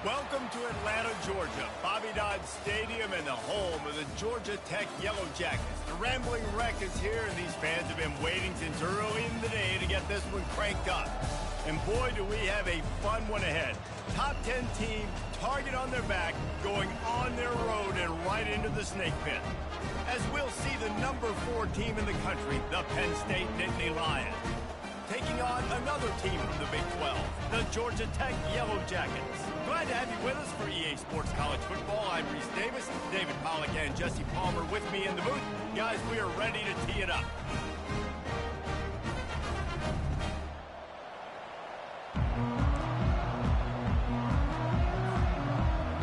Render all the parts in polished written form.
Welcome to Atlanta, Georgia, Bobby Dodd Stadium and the home of the Georgia Tech Yellow Jackets. The Rambling Wreck is here, and these fans have been waiting since early in the day to get this one cranked up. And boy, do we have a fun one ahead. Top 10 team, target on their back, going on their road and right into the snake pit. As we'll see the number 4 team in the country, the Penn State Nittany Lions, taking on another team from the Big 12, the Georgia Tech Yellow Jackets. Glad to have you with us for EA Sports College Football. I'm Reese Davis, David Pollack and Jesse Palmer with me in the booth. Guys, we are ready to tee it up.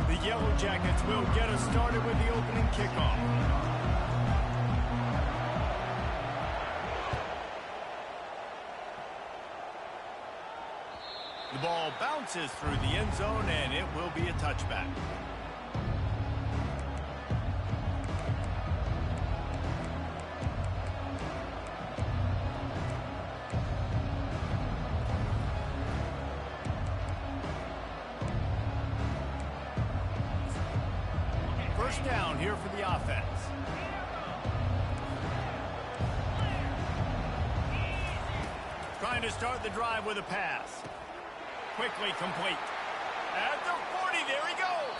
The Yellow Jackets will get us started with the opening kickoff. The ball bounces through the end zone, and it will be a touchback. First down here for the offense. Trying to start the drive with a pass. Quickly complete. At the 40, there he goes.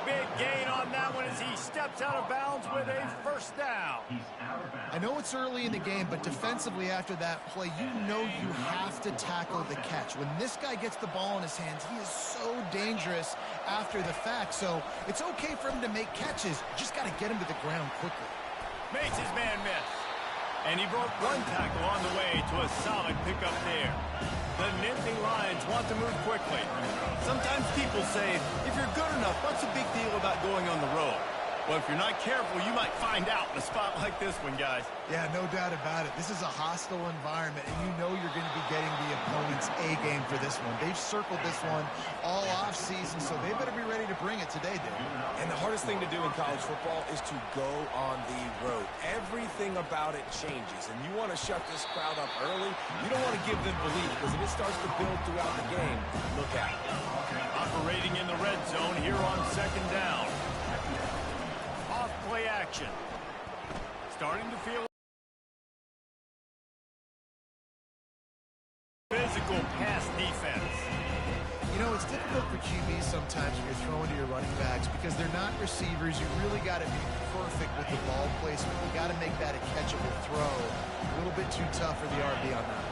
Big gain on that one as he steps out of bounds with a first down. I know it's early in the game, but defensively after that play, you know you have to tackle the catch. When this guy gets the ball in his hands, he is so dangerous after the fact. So it's okay for him to make catches. You just got to get him to the ground quickly. Makes his man miss. And he broke one tackle on the way to a solid pickup there. The Nittany Lions want to move quickly. Sometimes people say, if you're good enough, what's the big deal about going on the road? Well, if you're not careful, you might find out in a spot like this one, guys. Yeah, no doubt about it. This is a hostile environment, and you know you're going to be getting the opponent's A game for this one. They've circled this one all offseason, so they better be ready to bring it today, Dave. And the hardest thing to do in college football is to go on the road. Everything about it changes, and you want to shut this crowd up early. You don't want to give them belief, because if it starts to build throughout the game, look out. Operating in the red zone here on second down. Off-play action. Starting to feel physical pass defense. You know, it's difficult for QBs sometimes when you're throwing to your running backs because they're not receivers. You really got to be perfect with the ball placement. You got to make that a catchable throw. A little bit too tough for the RB on that.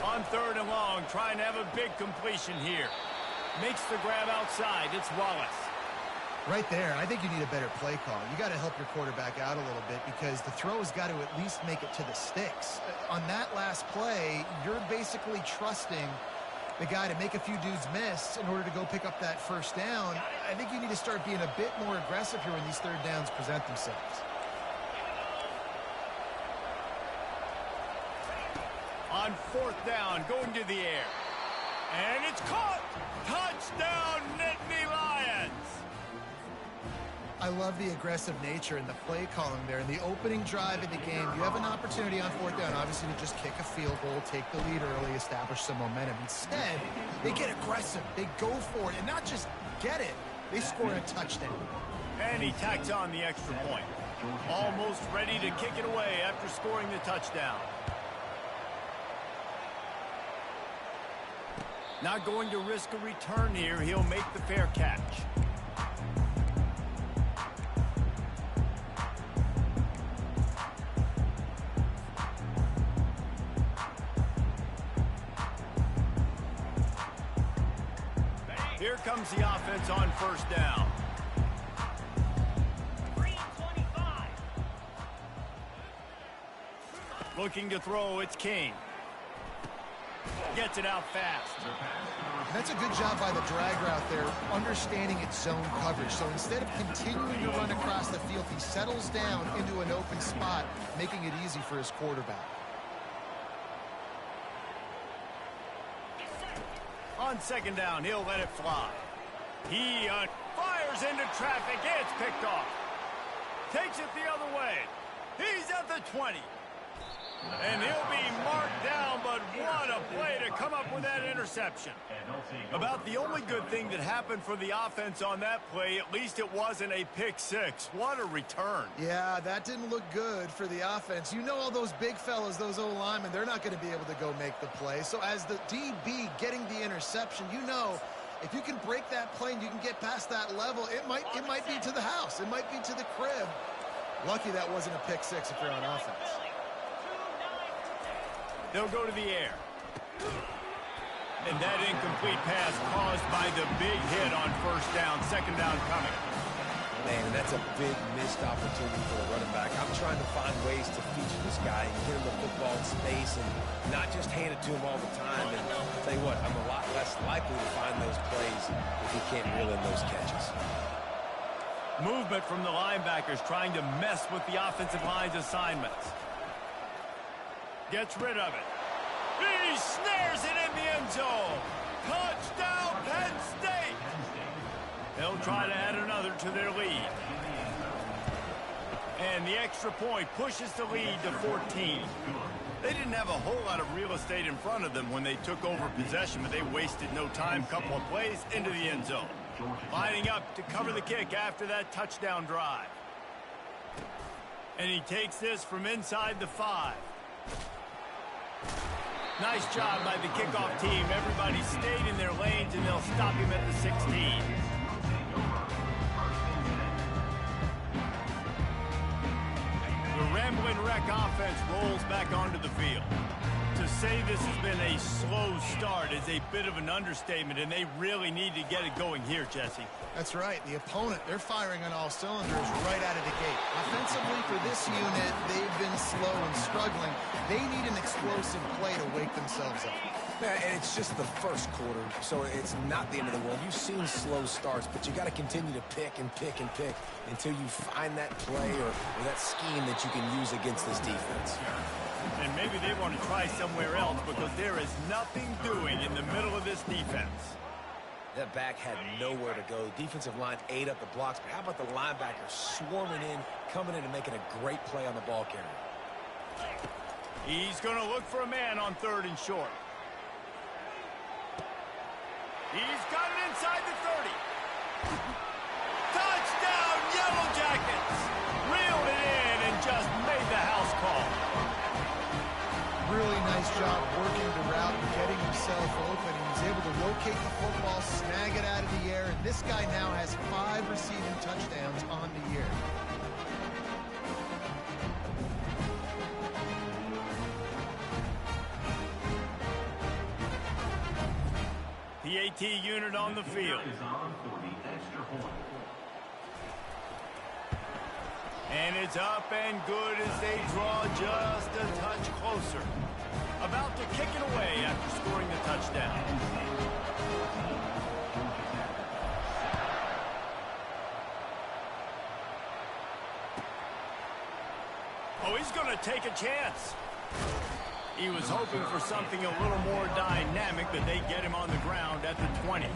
On third and long, trying to have a big completion here. Makes the grab outside. It's Wallace. Right there, I think you need a better play call. You got to help your quarterback out a little bit because the throw has got to at least make it to the sticks. On that last play, you're basically trusting the guy to make a few dudes miss in order to go pick up that first down. I think you need to start being a bit more aggressive here when these third downs present themselves. On fourth down, going to the air. And it's caught! Touchdown, Nittany Lions! I love the aggressive nature and the play calling there. In the opening drive of the game, you have an opportunity on fourth down, obviously, to just kick a field goal, take the lead early, establish some momentum. Instead, they get aggressive. They go for it, and not just get it, they score a touchdown. And he tacks on the extra point. Almost ready to kick it away after scoring the touchdown. Not going to risk a return here. He'll make the fair catch. Here comes the offense on first down. 3-25. Looking to throw, it's King. Gets it out fast. That's a good job by the drag route there, understanding its zone coverage. So instead of continuing to run across the field, he settles down into an open spot, making it easy for his quarterback. On second down, he'll let it fly. He fires into traffic. It's picked off. Takes it the other way. He's at the 20. And he'll be marked down, but what a play to come up with that interception. About the only good thing that happened for the offense on that play, at least it wasn't a pick six. What a return. Yeah, that didn't look good for the offense. You know all those big fellas, those O-linemen, they're not going to be able to go make the play. So as the DB getting the interception, you know, if you can break that play and you can get past that level, it might be to the house. It might be to the crib. Lucky that wasn't a pick six if you're on offense. They'll go to the air. And that incomplete pass caused by the big hit on first down. Second down coming. Man, that's a big missed opportunity for the running back. I'm trying to find ways to feature this guy and get him the football in space and not just hand it to him all the time. And I'll tell you what, I'm a lot less likely to find those plays if he can't reel in those catches. Movement from the linebackers trying to mess with the offensive line's assignments. Gets rid of it. He snares it in the end zone. Touchdown, Penn State. They'll try to add another to their lead. And the extra point pushes the lead to 14. They didn't have a whole lot of real estate in front of them when they took over possession, but they wasted no time. Couple of plays into the end zone. Lining up to cover the kick after that touchdown drive. And he takes this from inside the 5. Nice job by the kickoff team. Everybody stayed in their lanes, and they'll stop him at the 16. The Rambling Wreck offense rolls back onto the field. To say this has been a slow start is a bit of an understatement, and they really need to get it going here, Jesse. That's right. The opponent, they're firing on all cylinders right out of the gate. Offensively, for this unit, they've been slow and struggling. They need an explosive play to wake themselves up. Yeah, and it's just the first quarter, so it's not the end of the world. You've seen slow starts, but you got to continue to pick and pick and pick until you find that play or that scheme that you can use against this defense. And maybe they want to try somewhere else because there is nothing doing in the middle of this defense. That back had nowhere to go. Defensive line ate up the blocks, but how about the linebacker swarming in, coming in and making a great play on the ball carrier? He's going to look for a man on third and short. He's got it inside the 30. Touchdown, Yellow Jackets! Reeled it in and just made the house call. Really nice job working the route and getting himself open. He was able to locate the football, snag it out of the air, and this guy now has 5 receiving touchdowns on the year. The AT unit on the field. And it's up and good as they draw just a touch closer. About to to kick it away after scoring the touchdown. Oh, he's going to take a chance. He was hoping for something a little more dynamic, but they get him on the ground at the 20.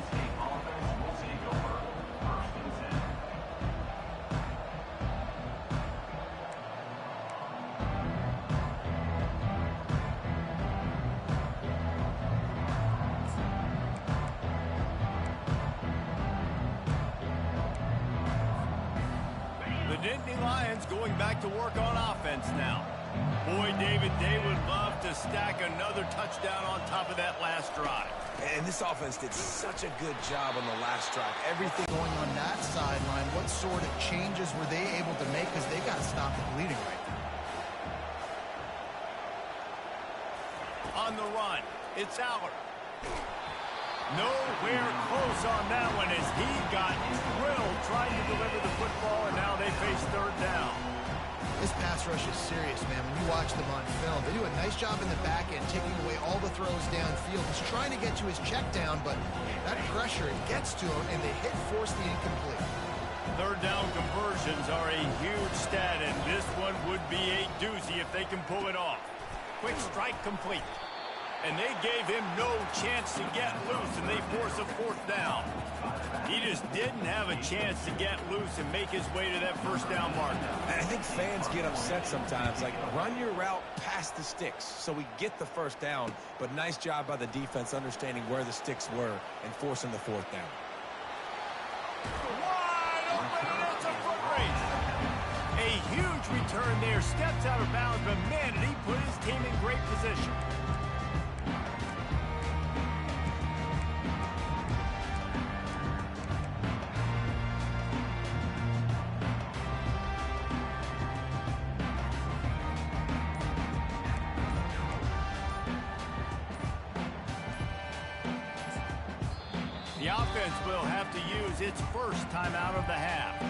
The Nittany Lions going back to work on offense now. Boy, David, they would love to stack another touchdown on top of that last drive. And this offense did such a good job on the last drive. Everything Going on that sideline, what sort of changes were they able to make? Because they got to stop the bleeding right now. On the run, it's Aller. Nowhere close on that one as he got drilled trying to deliver the football, and now they face third down. This pass rush is serious, man. When you watch them on film, they do a nice job in the back end, taking away all the throws downfield. He's trying to get to his check down, but that pressure, it gets to him, and they force the incomplete. Third down conversions are a huge stat, and this one would be a doozy if they can pull it off. Quick strike complete. And they gave him no chance to get loose, and they force a fourth down. He just didn't have a chance to get loose and make his way to that first down marker. And I think fans get upset sometimes, like run your route past the sticks so we get the first down, but nice job by the defense understanding where the sticks were and forcing the fourth down. Wide open, and it's a foot race. A huge return there, steps out of bounds, but man, did he put his team in great position. The offense will have to use its first timeout of the half.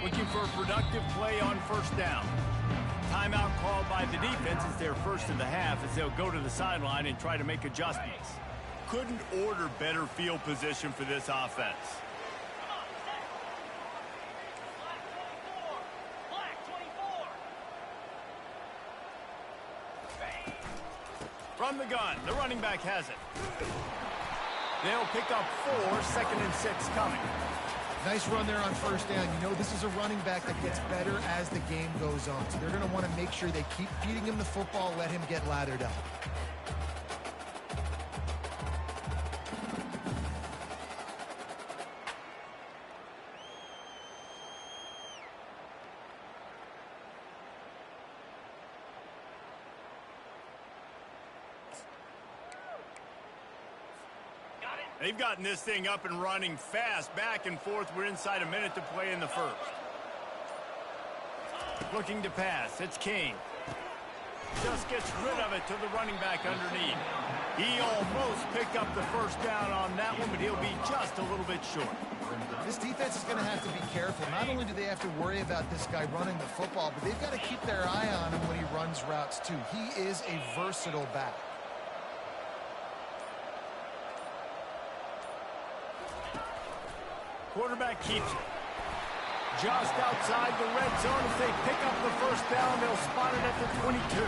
Looking for a productive play on first down. Timeout called by the defense is their first of the half as they'll go to the sideline and try to make adjustments. Couldn't order better field position for this offense. From the gun, the running back has it. They'll pick up 4, second and 6 coming. Nice run there on first down. You know, this is a running back that gets better as the game goes on. So they're going to want to make sure they keep feeding him the football, let him get lathered up. They've gotten this thing up and running fast, back and forth. We're inside a minute to play in the first. Looking to pass. It's King. Just gets rid of it to the running back underneath. He almost picked up the first down on that one, but he'll be just a little bit short. This defense is going to have to be careful. Not only do they have to worry about this guy running the football, but they've got to keep their eye on him when he runs routes too. He is a versatile back. Quarterback keeps it. Just outside the red zone. If they pick up the first down, they'll spot it at the 22.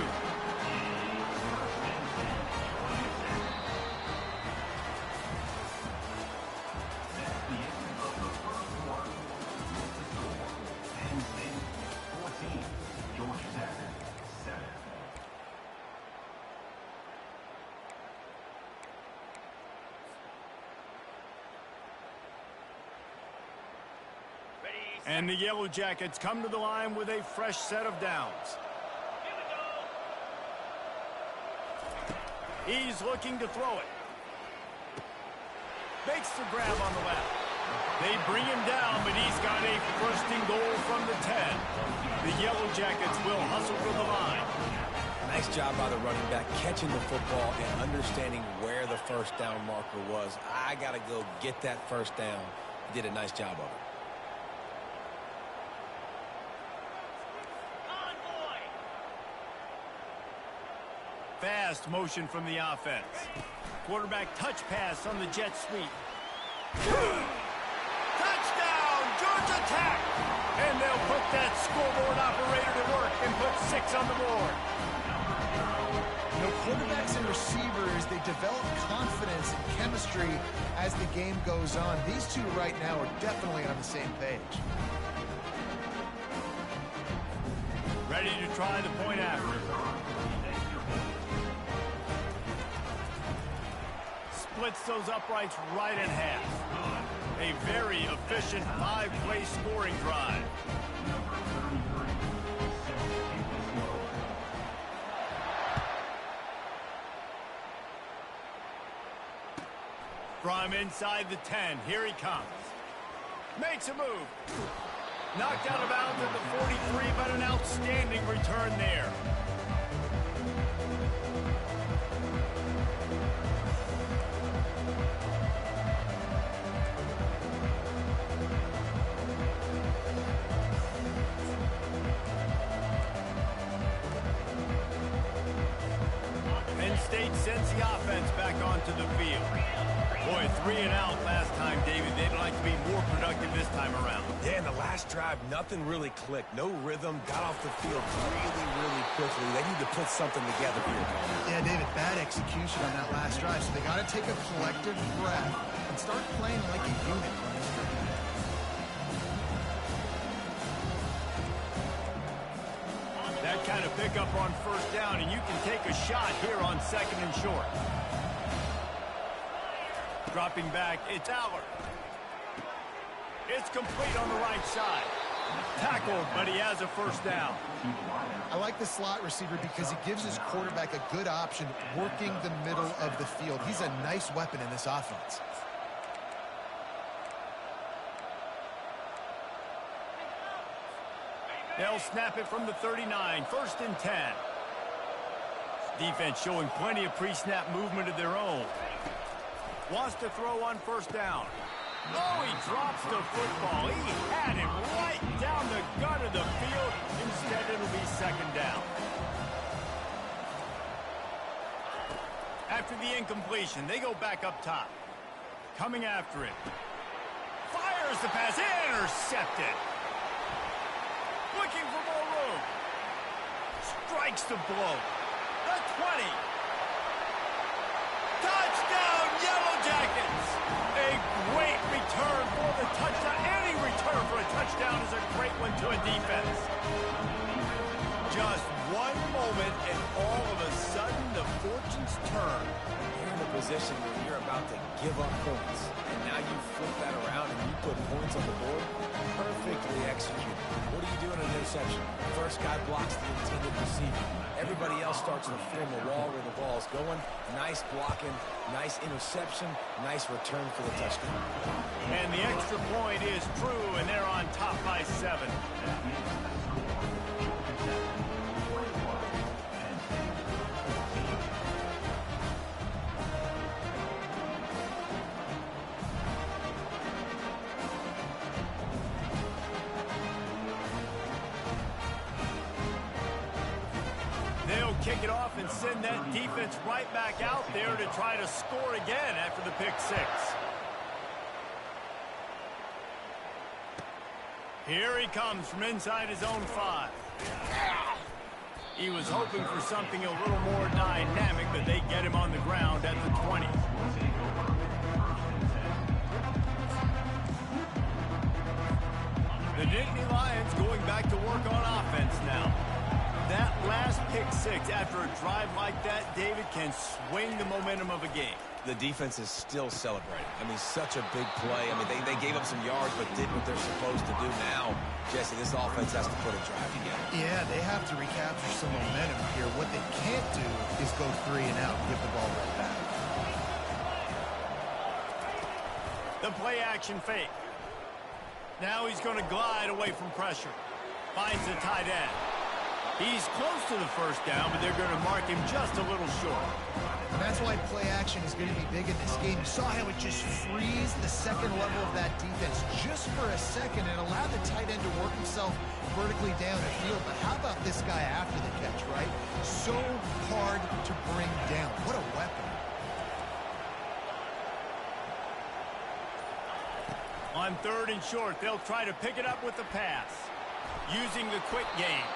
And the Yellow Jackets come to the line with a fresh set of downs. He's looking to throw it. Makes the grab on the left. They bring him down, but he's got a first and goal from the 10. The Yellow Jackets will hustle for the line. Nice job by the running back, catching the football and understanding where the first down marker was. I got to go get that first down. He did a nice job of it. Fast motion from the offense. Quarterback touch pass on the jet sweep. Touchdown, Georgia Tech! And they'll put that scoreboard operator to work and put 6 on the board. You know, quarterbacks and receivers, they develop confidence and chemistry as the game goes on. These two right now are definitely on the same page. Ready to try the point after. Splits those uprights right in half. A very efficient 5-play scoring drive. From inside the 10, here he comes. Makes a move. Knocked out of bounds at the 43, but an outstanding return there. Penn State sends the offense back onto the field. Boy, 3 and out last time, David. They'd like to be more productive this time around. Yeah, in the last drive, nothing really clicked. No rhythm, got off the field really quickly. They need to put something together here. Yeah, David, bad execution on that last drive, so they got to take a collective breath and start playing like a unit. That kind of pickup on first down, and you can take a shot here on 2nd and short. Dropping back, it's Aller. It's complete on the right side. Tackled, but he has a first down. I like the slot receiver because he gives his quarterback a good option working the middle of the field. He's a nice weapon in this offense. They'll snap it from the 39, 1st and 10. Defense showing plenty of pre-snap movement of their own. Wants to throw on first down. Oh, he drops the football. He had it right down the gut of the field. Instead, it'll be 2nd down. After the incompletion, they go back up top. Coming after it. Fires the pass. Intercepted. Looking for more room. Strikes the blow. The 20. Touchdown, Yellow Jackets! A great return for the touchdown. Any return for a touchdown is a great one to a defense. Just one moment, and all of a sudden, the fortunes turn. You're in a position where you're about to give up points, and now you flip that around and you put points on the board. Perfectly executed. What do you do in an interception? First guy blocks the intended receiver. Everybody else starts to form a wall where the ball's going. Nice blocking, nice interception, nice return for the touchdown. And the extra point is true, and they're on top by 7. They'll kick it off and send that defense right back out there to try to score again after the pick 6. Here he comes from inside his own 5. He was hoping for something a little more dynamic, but they get him on the ground at the 20. The Nittany Lions going back to work on offense now. That last pick 6 after a drive like that, David, can swing the momentum of a game. The defense is still celebrating. I mean, such a big play. I mean, they gave up some yards, but did what they're supposed to do. Now, Jesse, this offense has to put a drive together. Yeah, they have to recapture some momentum here. What they can't do is go 3 and out and give the ball right back. The play action fake. Now he's going to glide away from pressure. Finds the tight end. He's close to the first down, but they're going to mark him just a little short. And that's why play action is going to be big in this game. You saw how it just frees the second level of that defense just for a second and allowed the tight end to work himself vertically down the field. But how about this guy after the catch, right? So hard to bring down. What a weapon. On 3rd and short, they'll try to pick it up with the pass, using the quick game.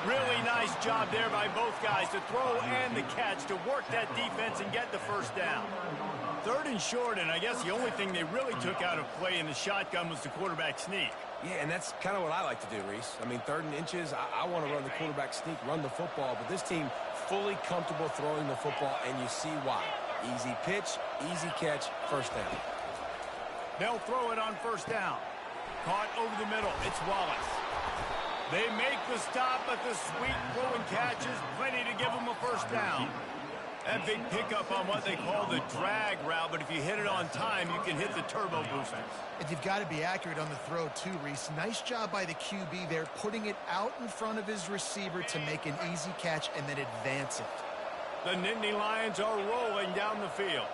Really nice job there by both guys to throw and the catch to work that defense and get the first down. 3rd and short, and I guess the only thing they really took out of play in the shotgun was the quarterback sneak. Yeah, and that's kind of what I like to do, Reese. I mean, 3rd and inches, I want to run the quarterback sneak, run the football, but this team fully comfortable throwing the football, and you see why. Easy pitch, easy catch, first down. They'll throw it on first down. Caught over the middle. It's Wallace. They make the stop, but the sweet throw and catch is plenty to give them a first down. That big pickup on what they call the drag route, but if you hit it on time, you can hit the turbo boosters. And you've got to be accurate on the throw too, Reese. Nice job by the QB there, putting it out in front of his receiver to make an easy catch and then advance it. The Nittany Lions are rolling down the field.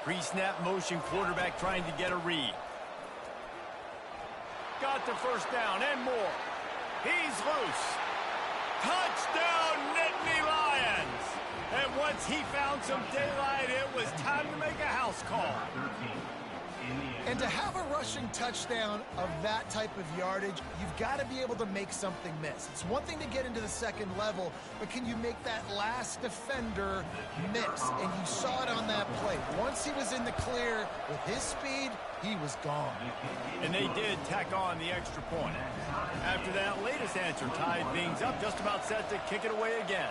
Pre-snap motion quarterback trying to get a read. Got the first down and more. He's loose. Touchdown, Nittany Lions! And once he found some daylight, it was time to make a house call. And to have a rushing touchdown of that type of yardage, you've got to be able to make something miss. It's one thing to get into the second level, but can you make that last defender miss? And you saw it on that play. Once he was in the clear with his speed, he was gone. And they did tack on the extra point. After that latest answer tied things up, just about set to kick it away again.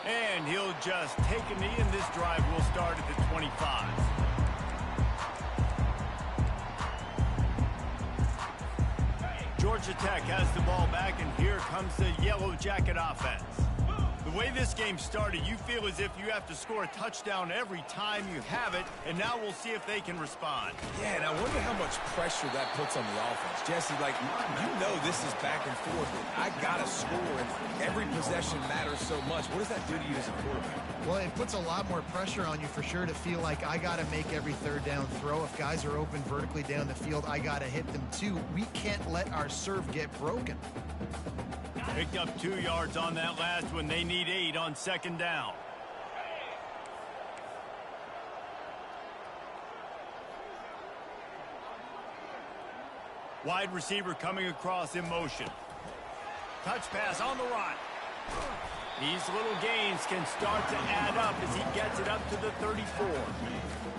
And he'll just take a knee, and this drive will start at the 25. Georgia Tech has the ball back, and here comes the Yellow Jacket offense. The way this game started, you feel as if you have to score a touchdown every time you have it, and now we'll see if they can respond. Yeah, and I wonder how much pressure that puts on the offense. Jesse, like, you know this is back and forth, and I got to score, and every possession matters so much. What does that do to you as a quarterback? Well, it puts a lot more pressure on you for sure to feel like I got to make every third down throw. If guys are open vertically down the field, I got to hit them too. We can't let our serve get broken. Picked up 2 yards on that last one. They need 8 on second down. Wide receiver coming across in motion. Touch pass on the run. These little gains can start to add up as he gets it up to the 34.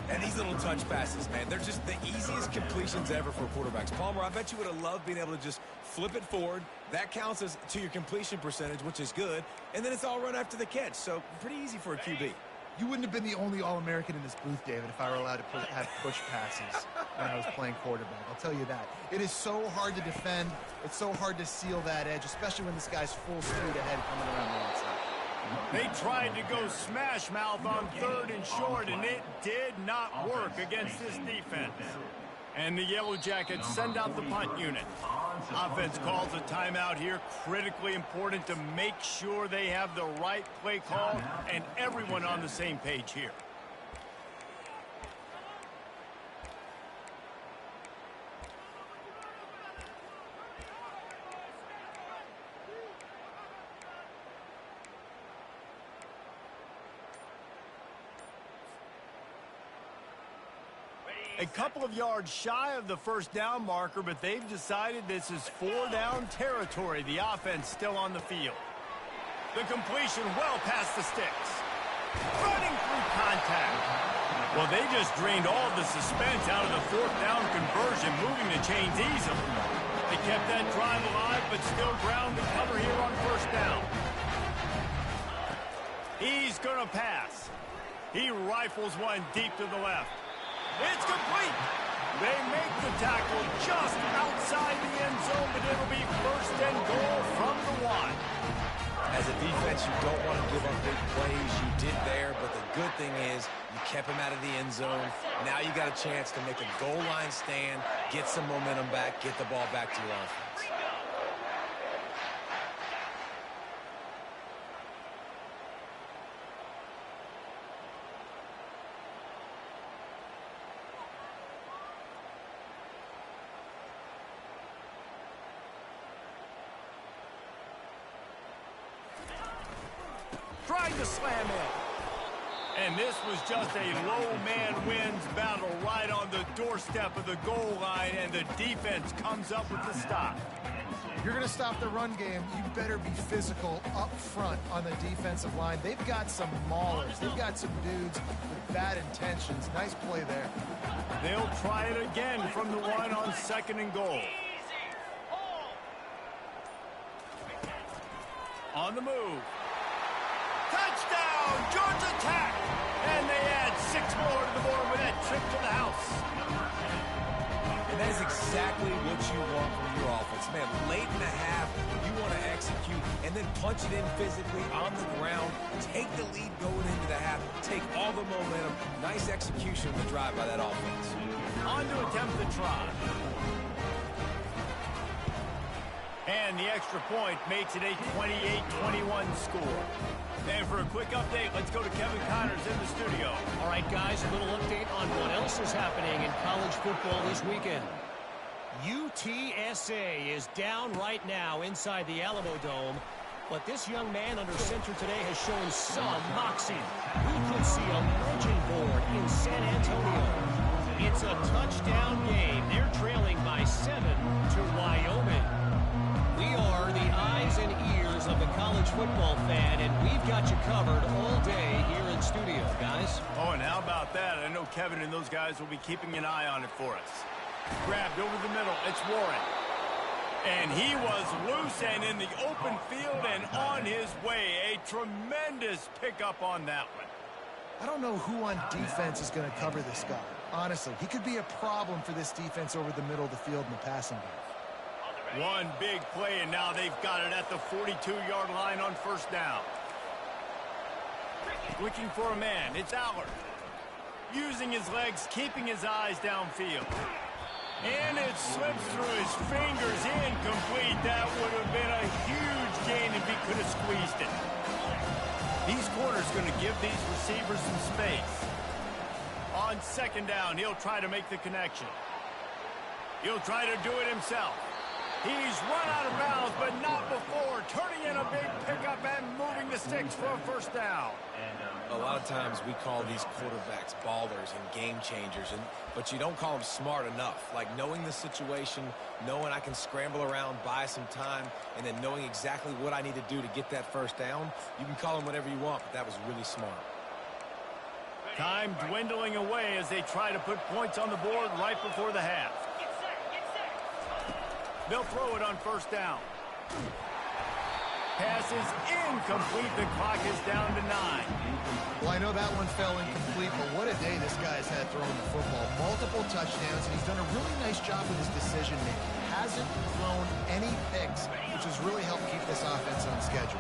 And these little touch passes, man, they're just the easiest completions ever for quarterbacks. Palmer, I bet you would have loved being able to just flip it forward. That counts as to your completion percentage, which is good. And then it's all run after the catch, so pretty easy for a QB. You wouldn't have been the only All-American in this booth, David, if I were allowed to have push passes when I was playing quarterback. I'll tell you that. It is so hard to defend. It's so hard to seal that edge, especially when this guy's full speed ahead coming around the outside. They tried to go smash mouth on 3rd and short, and it did not work against this defense. And the Yellow Jackets send out the punt unit. Offense calls a timeout here. Critically important to make sure they have the right play call and everyone on the same page here. A couple of yards shy of the first down marker, but they've decided this is 4-down territory. The offense still on the field. The completion well past the sticks. Running through contact. Well, they just drained all the suspense out of the 4th down conversion, moving the chains easily. They kept that drive alive, but still ground to cover here on first down. He's going to pass. He rifles one deep to the left. It's complete. They make the tackle just outside the end zone, but it'll be 1st and goal from the 1. As a defense, you don't want to give up big plays. You did there, but the good thing is you kept him out of the end zone. Now you got a chance to make a goal line stand, get some momentum back, get the ball back to your offense. Trying to slam in. And this was just a low man wins battle right on the doorstep of the goal line, and the defense comes up with the stop. If you're going to stop the run game, you better be physical up front on the defensive line. They've got some maulers. They've got some dudes with bad intentions. Nice play there. They'll try it again from the one on 2nd and goal. On the move. Touchdown, Georgia Tech! And they add 6 more to the board with that trip to the house. And that is exactly what you want from your offense. Man, late in the half, you want to execute and then punch it in physically on the ground, take the lead going into the half, take all the momentum. Nice execution of the drive by that offense. On to attempt the try. And the extra point makes it a 28-21 score. And for a quick update, let's go to Kevin Connors in the studio. All right, guys, a little update on what else is happening in college football this weekend. UTSA is down right now inside the Alamo Dome, but this young man under center today has shown some moxie. We could see a legend board in San Antonio. It's a touchdown game. They're trailing by 7 to Wyoming. We are the eyes and ears of the college football fan, and we've got you covered all day here in studio, guys. Oh, and how about that? I know Kevin and those guys will be keeping an eye on it for us. Grabbed over the middle. It's Warren. And he was loose and in the open field and on his way. A tremendous pickup on that one. I don't know who on defense is going to cover this guy. Honestly, he could be a problem for this defense over the middle of the field in the passing game. One big play, and now they've got it at the 42-yard line on 1st down. Looking for a man. It's Allard. Using his legs, keeping his eyes downfield. And it slips through his fingers. Incomplete. That would have been a huge gain if he could have squeezed it. These corners going to give these receivers some space. On 2nd down, he'll try to make the connection. He'll try to do it himself. He's run out of bounds, but not before. Turning in a big pickup and moving the sticks for a 1st down. A lot of times we call these quarterbacks ballers and game changers, but you don't call them smart enough. Like knowing the situation, knowing I can scramble around, buy some time, and then knowing exactly what I need to do to get that 1st down. You can call them whatever you want, but that was really smart. Time dwindling away as they try to put points on the board right before the half. They'll throw it on 1st down. Pass is incomplete. The clock is down to 9. Well, I know that one fell incomplete, but what a day this guy's had throwing the football. Multiple touchdowns, and he's done a really nice job with his decision-making. Hasn't thrown any picks, which has really helped keep this offense on schedule.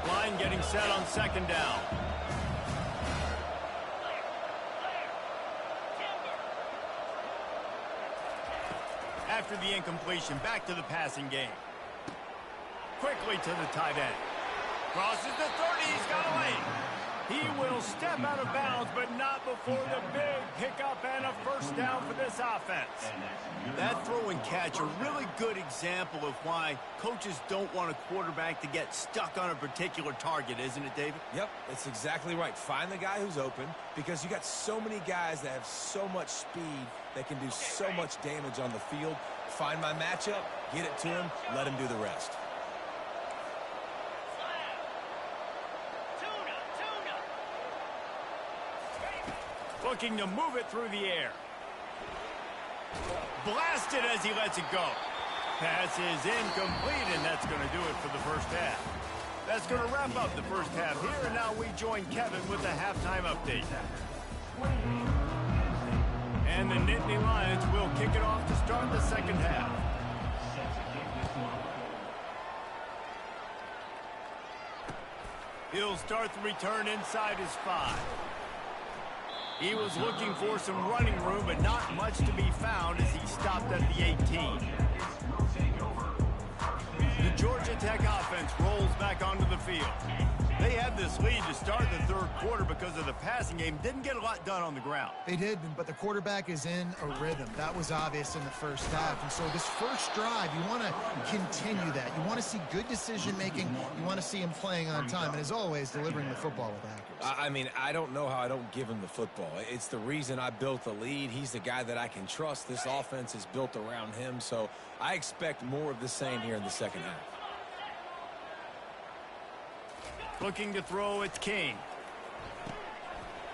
Line getting set on 2nd down. After the incompletion, back to the passing game. Quickly to the tight end. Crosses the 30, he's got away. He will step out of bounds, but not before the big pickup and a 1st down for this offense. That throw and catch, a really good example of why coaches don't want a quarterback to get stuck on a particular target, isn't it, David? Yep, that's exactly right. Find the guy who's open, because you got so many guys that have so much speed that can do so much damage on the field. Find my matchup, get it to him, let him do the rest. Looking to move it through the air. Blasted as he lets it go. Pass is incomplete, and that's going to do it for the 1st half. That's going to wrap up the 1st half here, and now we join Kevin with the halftime update. And the Nittany Lions will kick it off to start the 2nd half. He'll start the return inside his 5. He was looking for some running room, but not much to be found as he stopped at the 18. The Georgia Tech offense rolls back onto the field. They had this lead to start the third quarter because of the passing game. Didn't get a lot done on the ground. They did, but the quarterback is in a rhythm. That was obvious in the first half. And so this first drive, you want to continue that. You want to see good decision-making. You want to see him playing on time. And as always, delivering the football with accuracy. I mean, I don't know how I don't give him the football. It's the reason I built the lead. He's the guy that I can trust. This offense is built around him. So I expect more of the same here in the second half. Looking to throw, it's King.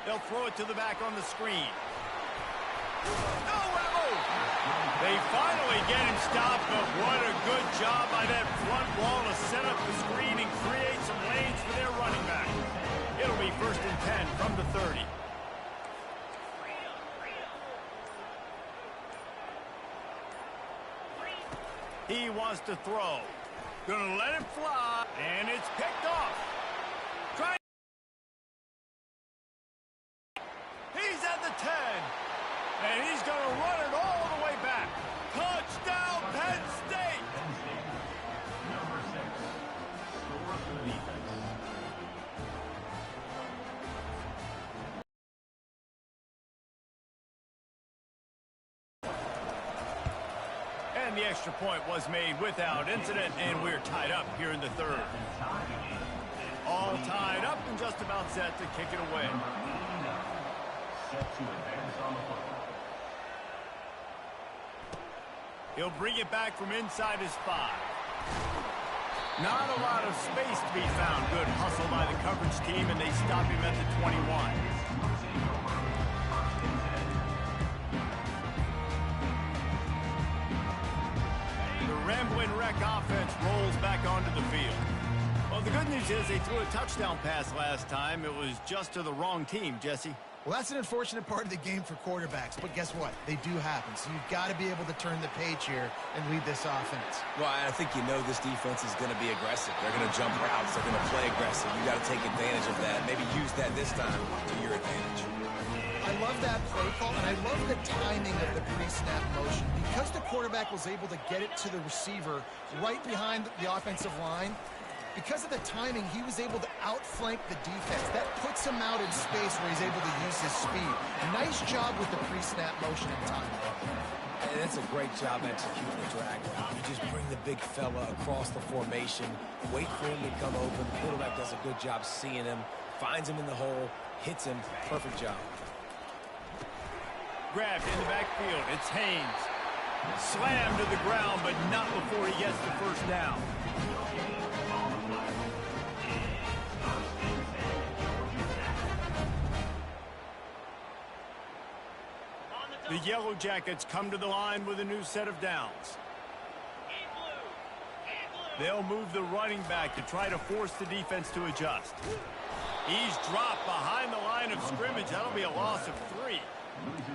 They'll throw it to the back on the screen. No, what a move! They finally get him stopped, but what a good job by that front wall to set up the screen and create some lanes for their running back. It'll be 1st and 10 from the 30. He wants to throw. Gonna let it fly, and it's picked off. He's at the 10, and he's going to run it all the way back. Touchdown, Penn State! And the extra point was made without incident, and we're tied up here in the third. All tied up and just about set to kick it away. He'll bring it back from inside his 5. Not a lot of space to be found. Good hustle by the coverage team, and they stop him at the 21. The Rambling Wreck offense rolls back onto the field. Well, the good news is they threw a touchdown pass last time. It was just to the wrong team, Jesse. Well, that's an unfortunate part of the game for quarterbacks, but guess what? They do happen, so you've got to be able to turn the page here and lead this offense. Well, I think you know this defense is going to be aggressive. They're going to jump routes. They're going to play aggressive. You got to take advantage of that. Maybe use that this time to your advantage. I love that play call, and I love the timing of the pre-snap motion. Because the quarterback was able to get it to the receiver right behind the offensive line, because of the timing, he was able to outflank the defense. That puts him out in space where he's able to use his speed. Nice job with the pre-snap motion and timing. And that's a great job executing the drag route. You just bring the big fella across the formation, wait for him to come open. The quarterback does a good job seeing him, finds him in the hole, hits him. Perfect job. Grabbed in the backfield. It's Haynes. Slammed to the ground, but not before he gets the first down. The Yellow Jackets come to the line with a new set of downs. They'll move the running back to try to force the defense to adjust. He's dropped behind the line of scrimmage. That'll be a loss of 3.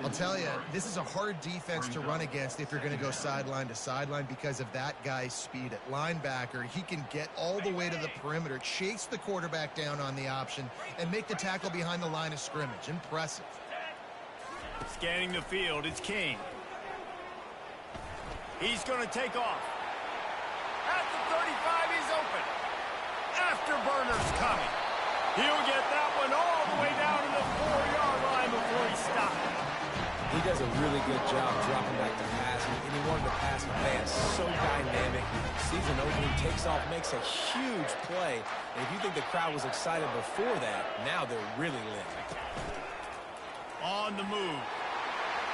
I'll tell you, this is a hard defense to run against if you're going to go sideline to sideline because of that guy's speed. At linebacker, he can get all the way to the perimeter, chase the quarterback down on the option, and make the tackle behind the line of scrimmage. Impressive. Scanning the field, it's King. He's going to take off. At the 35, he's open. Afterburner's coming. He'll get that one all the way down to the 4-yard line before he stops. He does a really good job dropping back to pass, and he wanted to pass a man so dynamic. Sees an opening, takes off, makes a huge play. And if you think the crowd was excited before that, now they're really lit. On the move.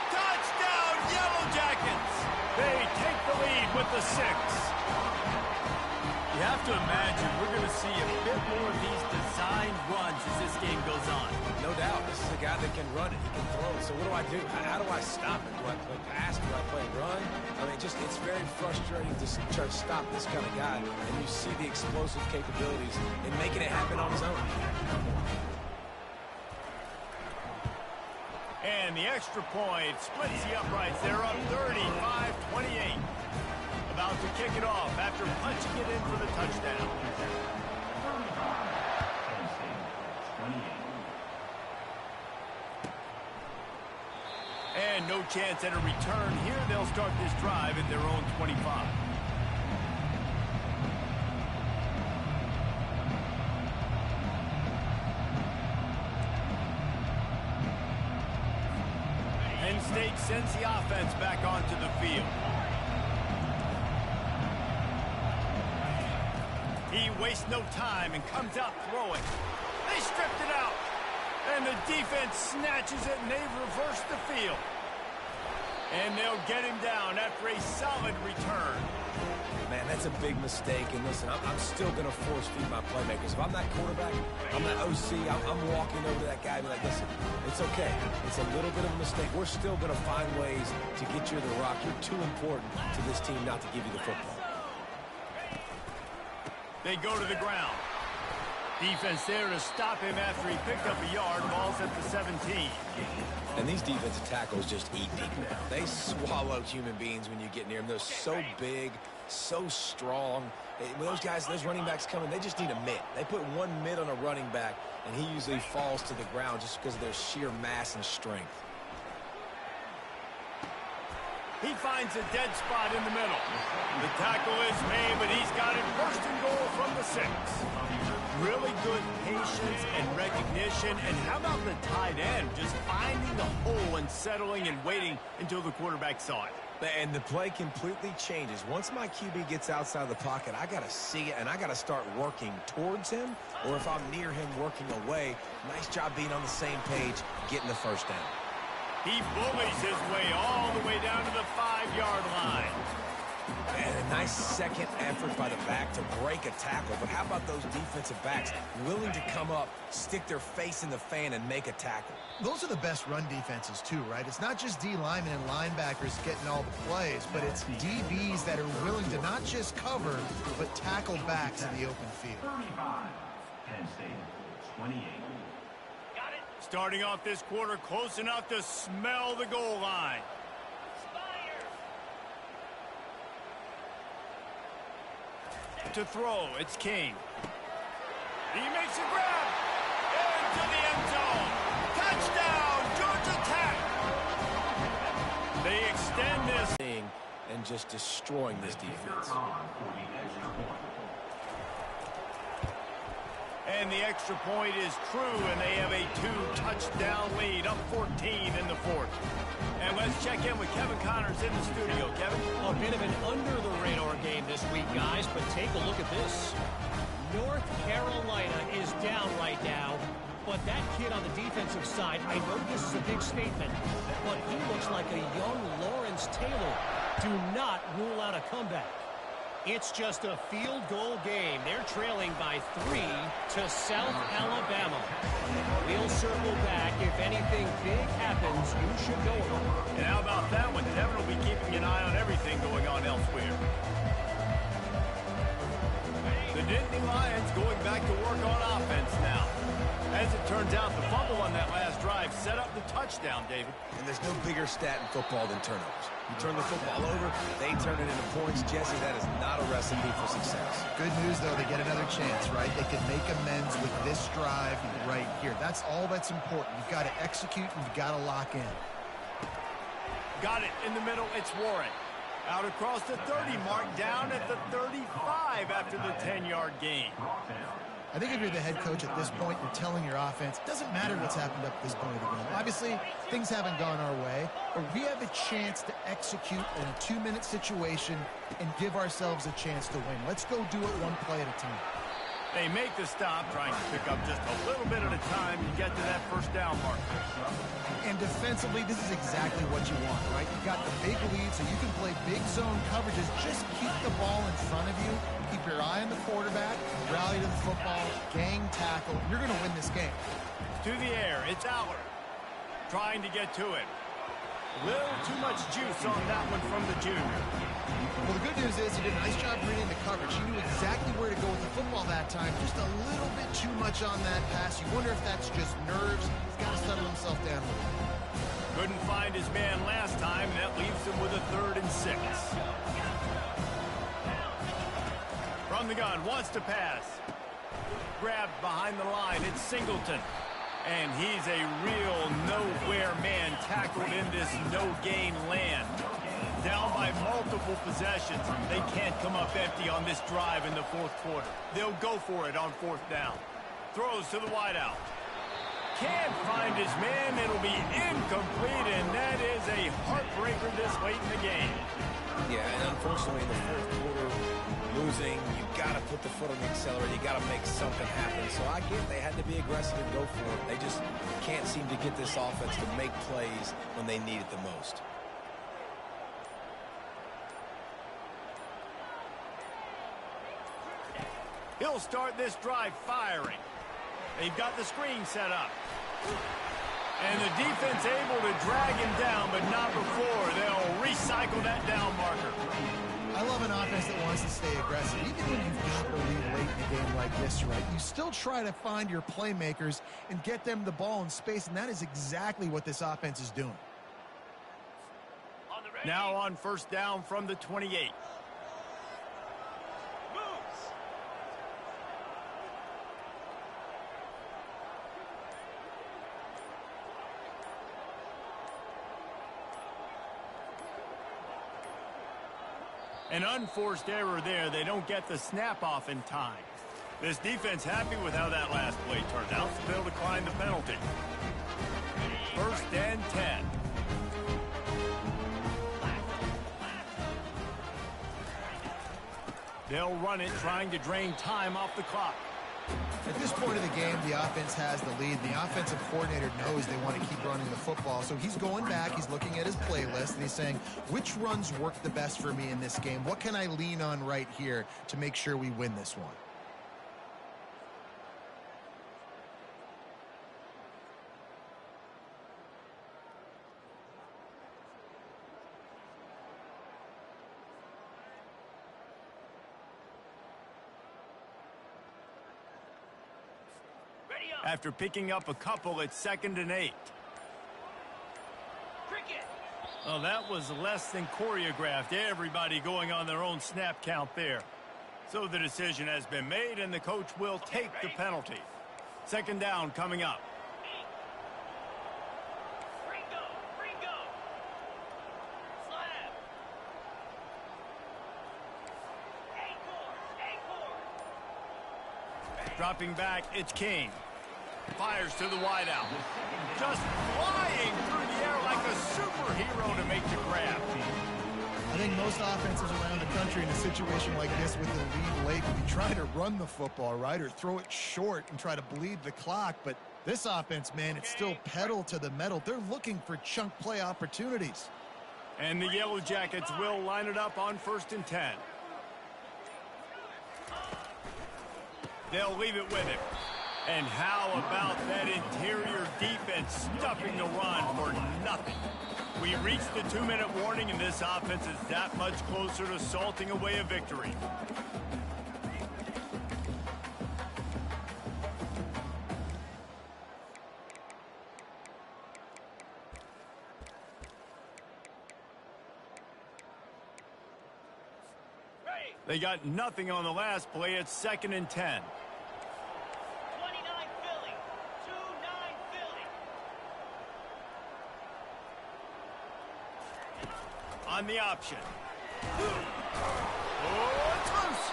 Touchdown, Yellow Jackets! They take the lead with the 6. You have to imagine we're going to see a bit more of these designed runs as this game goes on. No doubt. This is a guy that can run it. He can throw it. So what do I do? How do I stop it? Do I play pass? Do I play run? I mean, it's very frustrating to try to stop this kind of guy. And you see the explosive capabilities in making it happen on his own. And the extra point splits the uprights. They're up 35-28. About to kick it off after punching it in for the touchdown. And no chance at a return here. They'll start this drive at their own 25. Penn State sends the offense back onto the field. He wastes no time and comes out throwing. They stripped it out. And the defense snatches it, and they've reversed the field. And they'll get him down after a solid return. Man, that's a big mistake. And listen, I'm still going to force feed my playmakers. If I'm that quarterback, I'm that OC, I'm walking over to that guy and be like, listen, it's okay. It's a little bit of a mistake. We're still going to find ways to get you the rock. You're too important to this team not to give you the football. They go to the ground. Defense there to stop him after he picked up a yard. Ball's at the 17. And these defensive tackles just eat people. They swallow human beings when you get near them. They're so big, so strong. When those guys, those running backs come in, they just need a mitt. They put one mitt on a running back, and he usually falls to the ground just because of their sheer mass and strength. He finds a dead spot in the middle. The tackle is made, but he's got it first and goal from the 6. Really good patience and recognition. And how about the tight end just finding the hole and settling and waiting until the quarterback saw it. And the play completely changes. Once my QB gets outside of the pocket, I got to see it, and I got to start working towards him, or if I'm near him, working away. Nice job being on the same page, getting the first down. He bullies his way all the way down to the 5-yard line. And a nice second effort by the back to break a tackle. But how about those defensive backs willing to come up, stick their face in the fan, and make a tackle? Those are the best run defenses, too, right? It's not just D linemen and linebackers getting all the plays, but it's DBs that are willing to not just cover, but tackle backs in the open field. 35, Penn State, 28. Starting off this quarter close enough to smell the goal line. To throw, it's King. He makes a grab. Into the end zone. Touchdown, Georgia Tech. They extend this. And just destroying this defense. And the extra point is true, and they have a 2-touchdown lead, up 14 in the 4th. And let's check in with Kevin Connors in the studio. Kevin? A bit of an under-the-radar game this week, guys, but take a look at this. North Carolina is down right now, but that kid on the defensive side, I know this is a big statement, but he looks like a young Lawrence Taylor. Do not rule out a comeback. It's just a field goal game. They're trailing by 3 to South Alabama. We'll circle back. If anything big happens, you should know about it. And how about that one? Devin will be keeping an eye on everything going on elsewhere. The Nittany Lions going back to work on offense now. As it turns out, the fumble on that last drive set up the touchdown, David. And there's no bigger stat in football than turnovers. You turn the football over, they turn it into points. Jesse, that is not a recipe for success. Good news, though, they get another chance, right? They can make amends with this drive right here. That's all that's important. You've got to execute, and you've got to lock in. Got it in the middle. It's Warren. Out across the 30 mark, down at the 35 after the 10-yard gain. I think if you're the head coach at this point, you're telling your offense, it doesn't matter what's happened up to this point of the game. Obviously, things haven't gone our way, but we have a chance to execute in a 2-minute situation and give ourselves a chance to win. Let's go do it one play at a time. They make the stop, trying to pick up just a little bit at a time to get to that first down mark. And defensively, this is exactly what you want, right? You've got the big lead, so you can play big zone coverages. Just keep the ball in front of you. Keep your eye on the quarterback. Rally to the football. Gang tackle. You're going to win this game. To the air. It's Aller. Trying to get to it. A little too much juice on that one from the junior. Well, the good news is he did a nice job reading the coverage. He knew exactly where to go with the football that time. Just a little bit too much on that pass. You wonder if that's just nerves. He's got to settle himself down a little. Couldn't find his man last time, and that leaves him with a 3rd and 6. From the gun, wants to pass. Grabbed behind the line. It's Singleton. And he's a real nowhere man tackled in this no-gain land. Down by multiple possessions. They can't come up empty on this drive in the fourth quarter. They'll go for it on fourth down. Throws to the wideout. Can't find his man. It'll be incomplete, and that is a heartbreaker this late in the game. Yeah, and unfortunately in the fourth quarter, losing, you got to put the foot on the accelerator. You got to make something happen. So I get they had to be aggressive and go for it. They just can't seem to get this offense to make plays when they need it the most. He'll start this drive firing. They've got the screen set up. And the defense able to drag him down, but not before. They'll recycle that down marker. I love an offense that wants to stay aggressive. Even when you've got the lead late in a game like this, right, you still try to find your playmakers and get them the ball in space, and that is exactly what this offense is doing. Now on first down from the 28. An unforced error there. They don't get the snap off in time. This defense happy with how that last play turned out, so they'll decline the penalty. First and 10. They'll run it, trying to drain time off the clock. At this point of the game, the offense has the lead. The offensive coordinator knows they want to keep running the football. So he's going back, he's looking at his playlist, and he's saying, which runs work the best for me in this game? What can I lean on right here to make sure we win this one? After picking up a couple, it's 2nd and 8. Well, that was less than choreographed. Everybody going on their own snap count there. So the decision has been made, and the coach will take the penalty. 2nd down coming up. Dropping back, it's King. Fires to the wideout. Just flying through the air like a superhero to make the grab. I think most offenses around the country in a situation like this with the lead late would be trying to run the football, right, or throw it short and try to bleed the clock. But this offense, man, it's still pedal to the metal. They're looking for chunk play opportunities. And the Yellow Jackets will line it up on 1st and 10. They'll leave it with him. And how about that interior defense stuffing the run for nothing? We reached the 2-minute warning, and this offense is that much closer to salting away a victory. They got nothing on the last play. It's 2nd and 10. On the option. Oh, it's loose.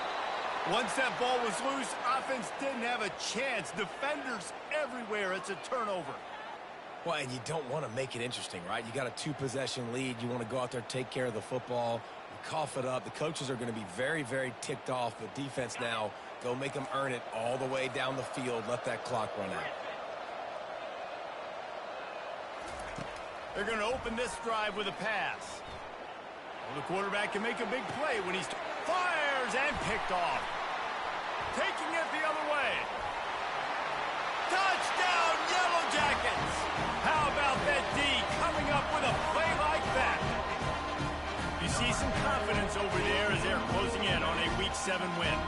Once that ball was loose, offense didn't have a chance. Defenders everywhere. It's a turnover. Well, and you don't want to make it interesting, right? You got a 2-possession lead. You want to go out there, take care of the football, cough it up. The coaches are going to be very, very ticked off. But defense now, go make them earn it all the way down the field. Let that clock run out. They're going to open this drive with a pass. Well, the quarterback can make a big play when he fires and picked off. Taking it the other way. Touchdown, Yellow Jackets! How about that D coming up with a play like that? You see some confidence over there as they're closing in on a Week 7 win.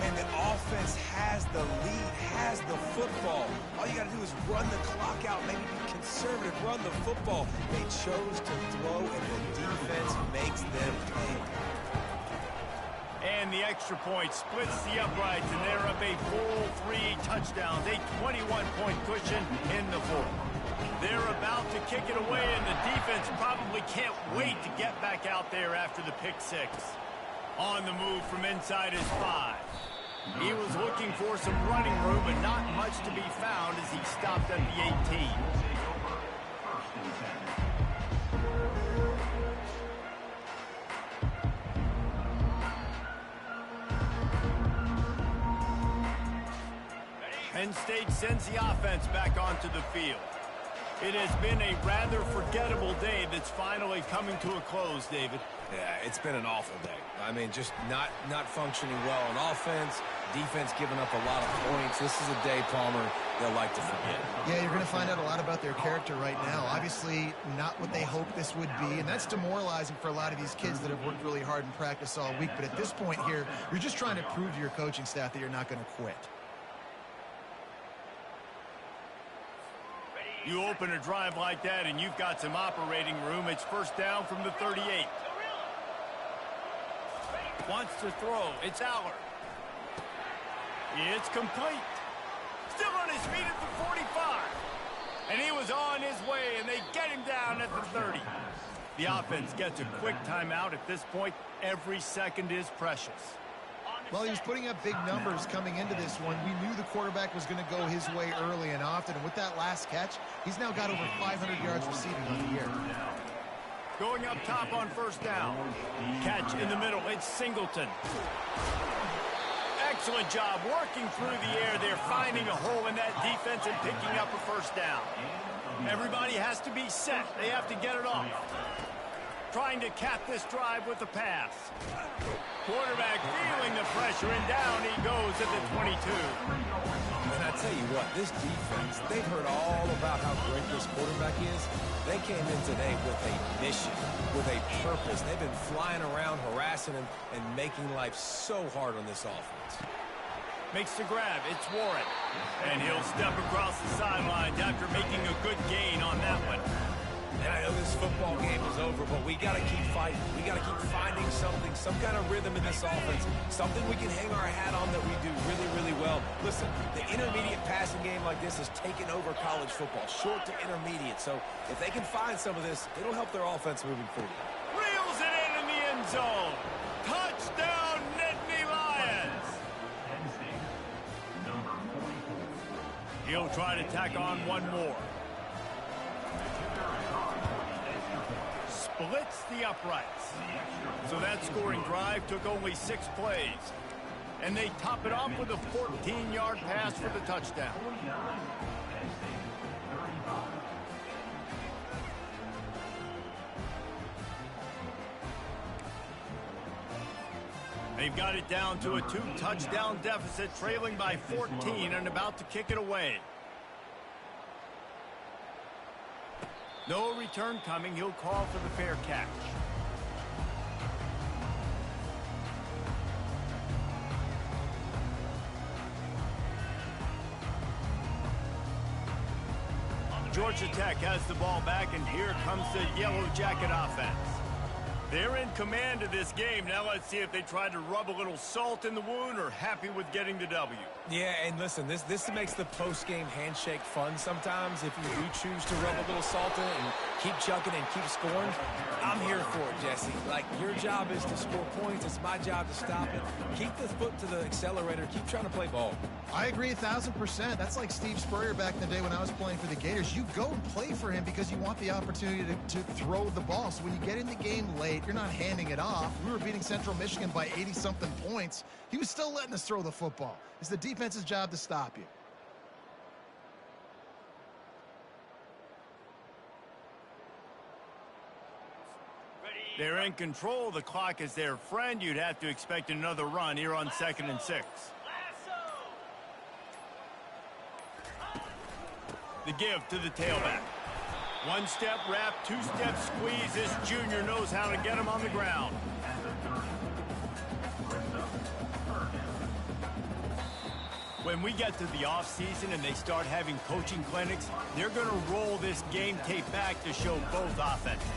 And the offense has the lead, has the football. All you got to do is run the clock out, maybe be conservative, run the football. They chose to throw, and the defense makes them pay. And and the extra point splits the uprights, and they're up a full 3 touchdowns, a 21-point cushion in the fourth. They're about to kick it away, and the defense probably can't wait to get back out there after the pick six. On the move from inside his 5. He was looking for some running room, but not much to be found as he stopped at the 18. Penn State sends the offense back onto the field. It has been a rather forgettable day that's finally coming to a close, David. Yeah, it's been an awful day. I mean, just not functioning well on offense, defense giving up a lot of points. This is a day, Palmer, they'll like to forget. Yeah, you're going to find out a lot about their character right now. Obviously, not what they hoped this would be, and that's demoralizing for a lot of these kids that have worked really hard in practice all week. But at this point here, you're just trying to prove to your coaching staff that you're not going to quit. You open a drive like that, and you've got some operating room. It's first down from the 38. Wants to throw. It's Aller. It's complete. Still on his feet at the 45. And he was on his way, and they get him down at the 30. The offense gets a quick timeout at this point. Every second is precious. Well, he was putting up big numbers coming into this one. We knew the quarterback was going to go his way early and often. And with that last catch, he's now got over 500 yards receiving on the year. Going up top on first down. Catch in the middle. It's Singleton. Excellent job working through the air there, finding a hole in that defense and picking up a first down. Everybody has to be set. They have to get it off. Trying to cap this drive with a pass. Quarterback feeling the pressure, and down he goes at the 22. And I tell you what, this defense, they've heard all about how great this quarterback is. They came in today with a mission, with a purpose. They've been flying around, harassing him, and making life so hard on this offense. Makes the grab. It's Warren. And he'll step across the sidelines after making a good gain on that one. And I know this football game is over, but we got to keep fighting. We got to keep finding something, some kind of rhythm in this offense, something we can hang our hat on that we do really, really well. Listen, the intermediate passing game like this has taken over college football, short to intermediate. So if they can find some of this, it'll help their offense moving forward. Reels it in the end zone. Touchdown, Nittany Lions. He'll try to tack on one more. Splits the uprights. So that scoring drive took only 6 plays. And they top it off with a 14-yard pass for the touchdown. They've got it down to a 2-touchdown deficit, trailing by 14 and about to kick it away. No return coming. He'll call for the fair catch. Georgia Tech has the ball back, and here comes the Yellow Jacket offense. They're in command of this game. Now let's see if they try to rub a little salt in the wound or happy with getting the W. Yeah, and listen, this makes the post-game handshake fun sometimes if you do choose to rub a little salt in it and keep chucking and keep scoring. I'm here for it, Jesse. Like, your job is to score points. It's my job to stop it. Keep the foot to the accelerator. Keep trying to play ball. I agree 1,000%. That's like Steve Spurrier back in the day when I was playing for the Gators. You go and play for him because you want the opportunity to throw the ball. So when you get in the game late, you're not handing it off. We were beating Central Michigan by 80-something points. He was still letting us throw the football. It's the defense's job to stop you. They're in control. The clock is their friend. You'd have to expect another run here on 2nd and 6. The give to the tailback. 1-step wrap, 2-step squeeze. This junior knows how to get him on the ground. When we get to the offseason and they start having coaching clinics, they're going to roll this game tape back to show both offenses.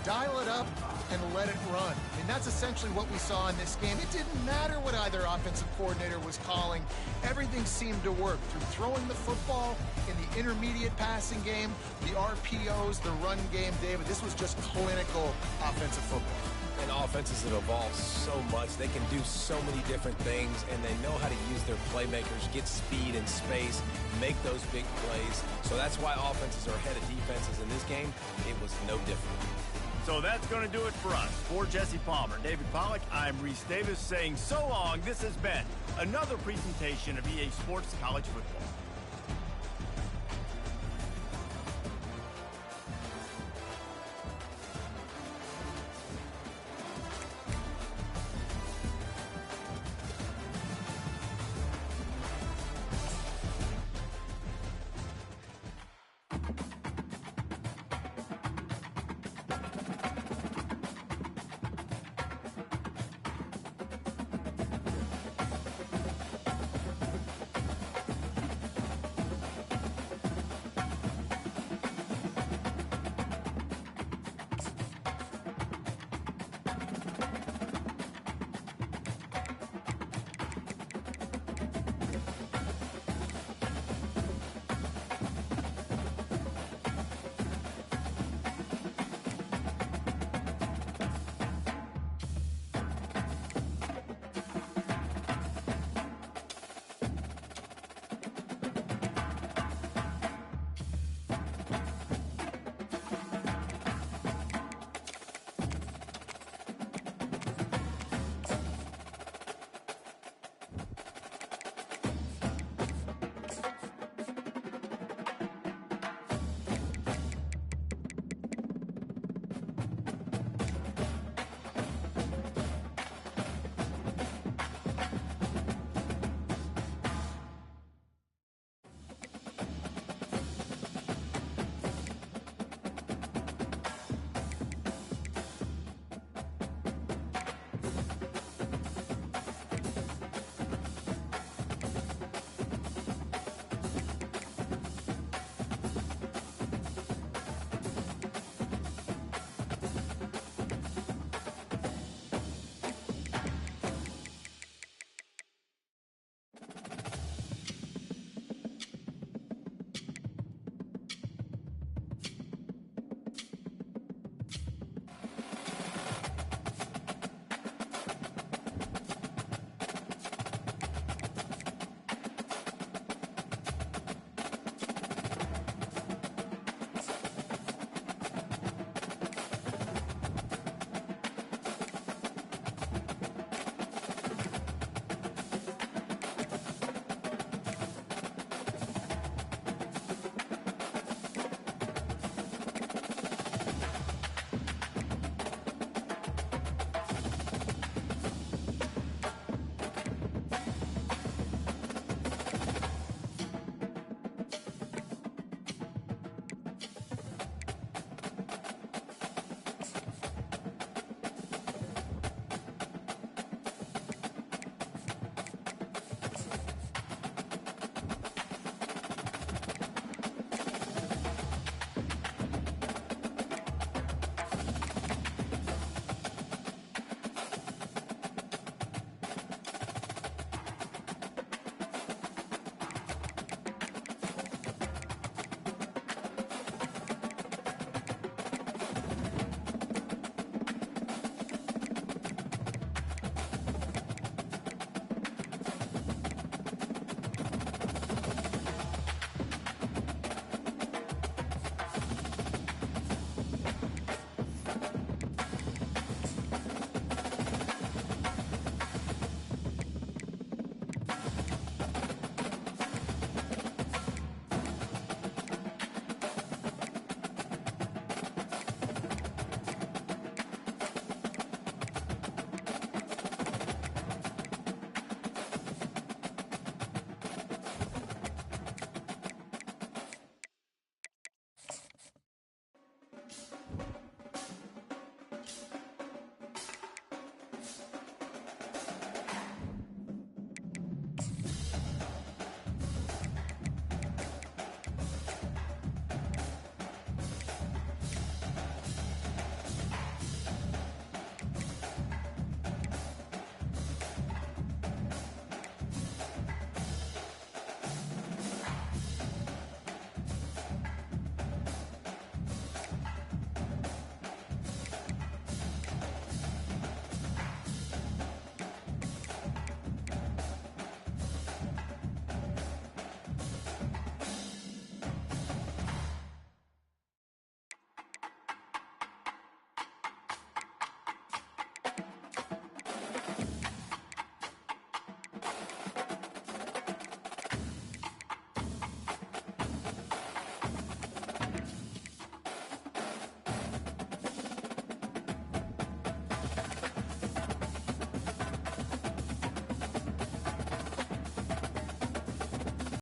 dial it up and let it run. I mean, that's essentially what we saw in this game. It didn't matter what either offensive coordinator was calling. Everything seemed to work through throwing the football in the intermediate passing game, the RPOs, the run game. David, this was just clinical offensive football. And offenses have evolved so much. They can do so many different things, and they know how to use their playmakers, get speed and space, make those big plays. So that's why offenses are ahead of defenses in this game. It was no different. So that's going to do it for us. For Jesse Palmer, David Pollack, I'm Reese Davis saying so long. This has been another presentation of EA Sports College Football.